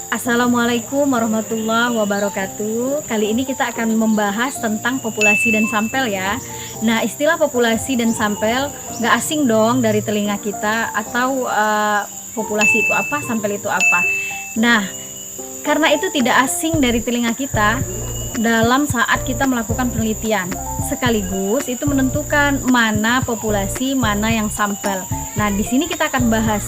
Assalamualaikum warahmatullahi wabarakatuh. Kali ini kita akan membahas tentang populasi dan sampel ya. Nah, istilah populasi dan sampel nggak asing dong dari telinga kita, atau populasi itu apa, sampel itu apa. Nah, karena itu tidak asing dari telinga kita dalam saat kita melakukan penelitian. Sekaligus itu menentukan mana populasi, mana yang sampel. Nah, di sini kita akan bahas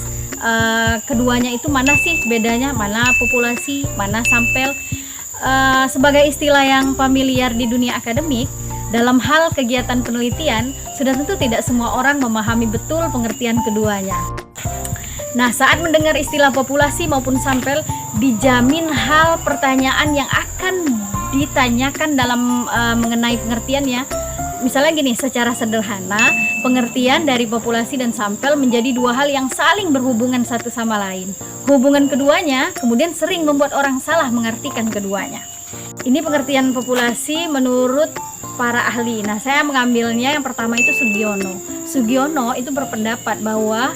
keduanya itu mana sih bedanya, mana populasi, mana sampel. Sebagai istilah yang familiar di dunia akademik, dalam hal kegiatan penelitian, sudah tentu tidak semua orang memahami betul pengertian keduanya. Nah, saat mendengar istilah populasi maupun sampel, dijamin hal pertanyaan yang akan ditanyakan dalam mengenai pengertiannya. Misalnya gini, secara sederhana, pengertian dari populasi dan sampel menjadi dua hal yang saling berhubungan satu sama lain. Hubungan keduanya kemudian sering membuat orang salah mengartikan keduanya. Ini pengertian populasi menurut para ahli. Nah, saya mengambilnya yang pertama itu Sugiono. Sugiono itu berpendapat bahwa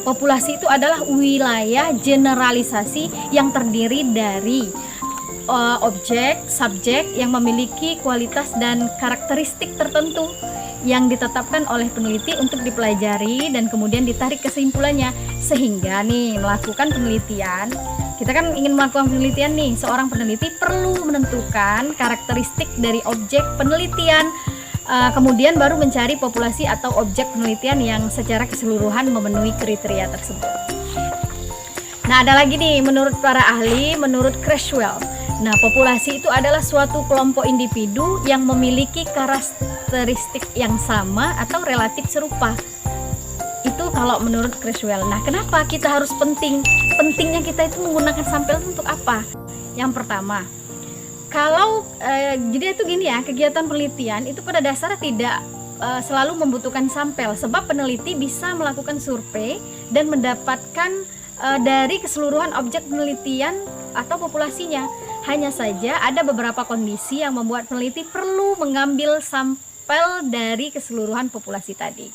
populasi itu adalah wilayah generalisasi yang terdiri dari objek, subjek yang memiliki kualitas dan karakteristik tertentu yang ditetapkan oleh peneliti untuk dipelajari dan kemudian ditarik kesimpulannya. Sehingga nih, melakukan penelitian, kita kan ingin melakukan penelitian nih, seorang peneliti perlu menentukan karakteristik dari objek penelitian, kemudian baru mencari populasi atau objek penelitian yang secara keseluruhan memenuhi kriteria tersebut. Nah, ada lagi nih, menurut para ahli, menurut Creswell. Nah, populasi itu adalah suatu kelompok individu yang memiliki karakteristik yang sama atau relatif serupa. Itu kalau menurut Creswell. Nah, kenapa kita harus pentingnya kita itu menggunakan sampel untuk apa? Yang pertama, kalau jadi itu gini ya, kegiatan penelitian itu pada dasarnya tidak selalu membutuhkan sampel, sebab peneliti bisa melakukan survei dan mendapatkan dari keseluruhan objek penelitian atau populasinya. Hanya saja ada beberapa kondisi yang membuat peneliti perlu mengambil sampel dari keseluruhan populasi tadi.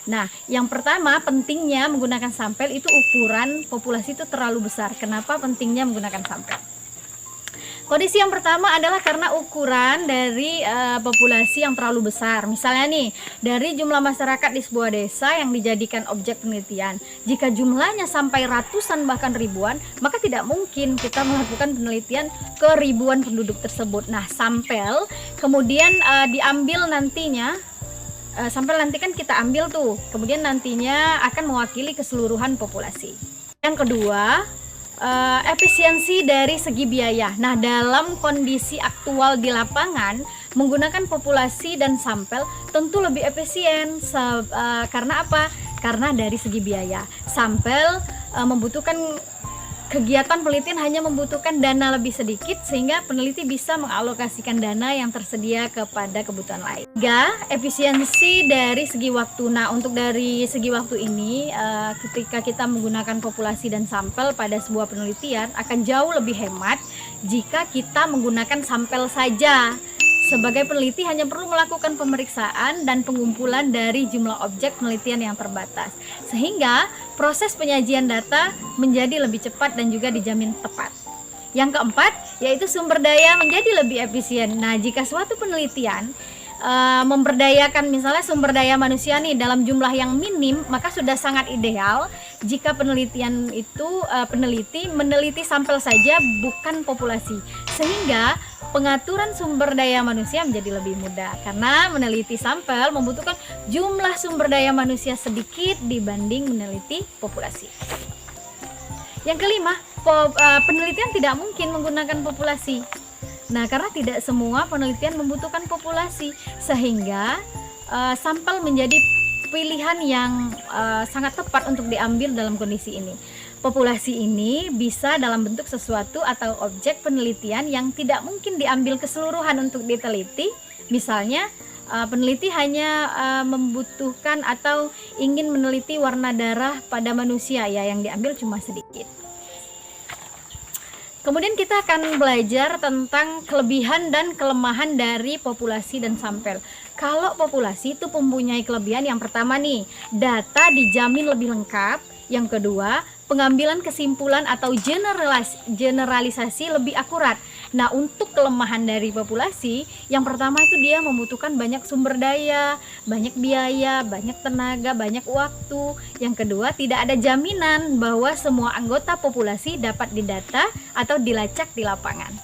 Nah, yang pertama, pentingnya menggunakan sampel itu ukuran populasi itu terlalu besar. Kenapa pentingnya menggunakan sampel? Kondisi yang pertama adalah karena ukuran dari populasi yang terlalu besar. Misalnya nih, dari jumlah masyarakat di sebuah desa yang dijadikan objek penelitian, jika jumlahnya sampai ratusan bahkan ribuan, maka tidak mungkin kita melakukan penelitian ke ribuan penduduk tersebut. Nah, sampel kemudian diambil nantinya, sampel nanti kan kita ambil tuh, kemudian nantinya akan mewakili keseluruhan populasi. Yang kedua, efisiensi dari segi biaya. Nah, dalam kondisi aktual di lapangan, menggunakan populasi dan sampel tentu lebih efisien. Karena apa? Karena dari segi biaya. Sampel membutuhkan kegiatan penelitian hanya membutuhkan dana lebih sedikit, sehingga peneliti bisa mengalokasikan dana yang tersedia kepada kebutuhan lain. 3. Efisiensi dari segi waktu. Nah, untuk dari segi waktu ini, ketika kita menggunakan populasi dan sampel pada sebuah penelitian akan jauh lebih hemat jika kita menggunakan sampel saja. Sebagai peneliti hanya perlu melakukan pemeriksaan dan pengumpulan dari jumlah objek penelitian yang terbatas, sehingga proses penyajian data menjadi lebih cepat dan juga dijamin tepat. Yang keempat, yaitu sumber daya menjadi lebih efisien. Nah, jika suatu penelitian memberdayakan misalnya sumber daya manusia nih dalam jumlah yang minim, maka sudah sangat ideal jika penelitian itu peneliti meneliti sampel saja, bukan populasi, sehingga pengaturan sumber daya manusia menjadi lebih mudah, karena meneliti sampel membutuhkan jumlah sumber daya manusia sedikit dibanding meneliti populasi. Yang kelima, penelitian tidak mungkin menggunakan populasi. Nah, karena tidak semua penelitian membutuhkan populasi, sehingga sampel menjadi pilihan yang sangat tepat untuk diambil dalam kondisi ini. Populasi ini bisa dalam bentuk sesuatu atau objek penelitian yang tidak mungkin diambil keseluruhan untuk diteliti. Misalnya, peneliti hanya membutuhkan atau ingin meneliti warna darah pada manusia, ya, yang diambil cuma sedikit. Kemudian kita akan belajar tentang kelebihan dan kelemahan dari populasi dan sampel. Kalau populasi itu mempunyai kelebihan, yang pertama nih, data dijamin lebih lengkap. Yang kedua, pengambilan kesimpulan atau generalisasi lebih akurat. Nah, untuk kelemahan dari populasi, yang pertama itu dia membutuhkan banyak sumber daya, banyak biaya, banyak tenaga, banyak waktu. Yang kedua, tidak ada jaminan bahwa semua anggota populasi dapat didata atau dilacak di lapangan.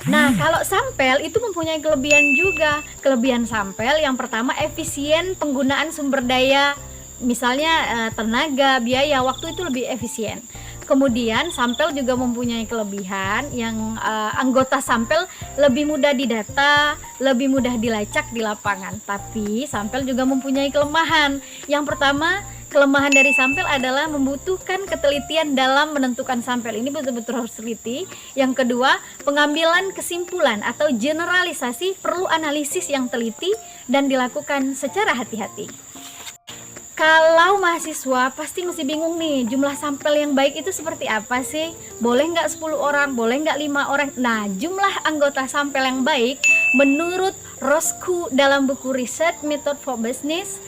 Nah, kalau sampel itu mempunyai kelebihan juga. Kelebihan sampel yang pertama, efisien penggunaan sumber daya, misalnya tenaga, biaya, waktu itu lebih efisien. Kemudian sampel juga mempunyai kelebihan yang anggota sampel lebih mudah didata, lebih mudah dilacak di lapangan. Tapi sampel juga mempunyai kelemahan. Yang pertama, kelemahan dari sampel adalah membutuhkan ketelitian dalam menentukan sampel. Ini betul-betul harus teliti. Yang kedua, pengambilan kesimpulan atau generalisasi perlu analisis yang teliti dan dilakukan secara hati-hati. Kalau mahasiswa pasti masih bingung nih, jumlah sampel yang baik itu seperti apa sih? Boleh nggak 10 orang? Boleh nggak 5 orang? Nah, jumlah anggota sampel yang baik menurut Roscoe dalam buku Research Method for Business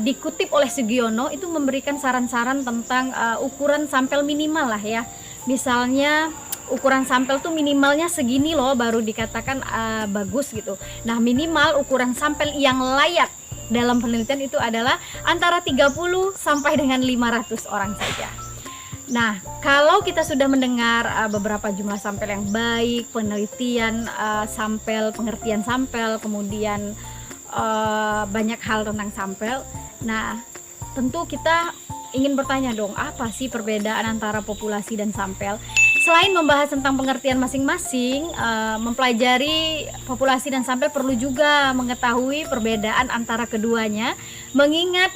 dikutip oleh Sugiono itu memberikan saran-saran tentang ukuran sampel minimal lah ya. Misalnya ukuran sampel tuh minimalnya segini loh baru dikatakan bagus gitu. Nah, minimal ukuran sampel yang layak dalam penelitian itu adalah antara 30 sampai dengan 500 orang saja. Nah, kalau kita sudah mendengar beberapa jumlah sampel yang baik, penelitian sampel, pengertian sampel, kemudian banyak hal tentang sampel. Nah, tentu kita ingin bertanya dong, apa sih perbedaan antara populasi dan sampel? Selain membahas tentang pengertian masing-masing, mempelajari populasi dan sampel perlu juga mengetahui perbedaan antara keduanya, mengingat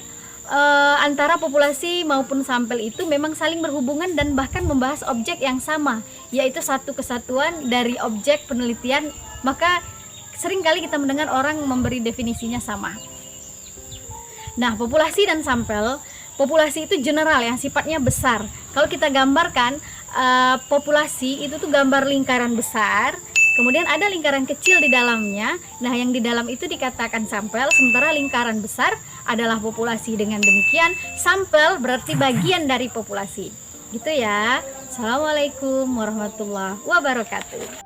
antara populasi maupun sampel itu memang saling berhubungan dan bahkan membahas objek yang sama, yaitu satu kesatuan dari objek penelitian. Maka seringkali kita mendengar orang memberi definisinya sama. Nah, populasi dan sampel, populasi itu general yang sifatnya besar. Kalau kita gambarkan populasi itu tuh gambar lingkaran besar, kemudian ada lingkaran kecil di dalamnya. Nah, yang di dalam itu dikatakan sampel, sementara lingkaran besar adalah populasi. Dengan demikian, sampel berarti bagian dari populasi. Gitu ya. Assalamualaikum warahmatullahi wabarakatuh.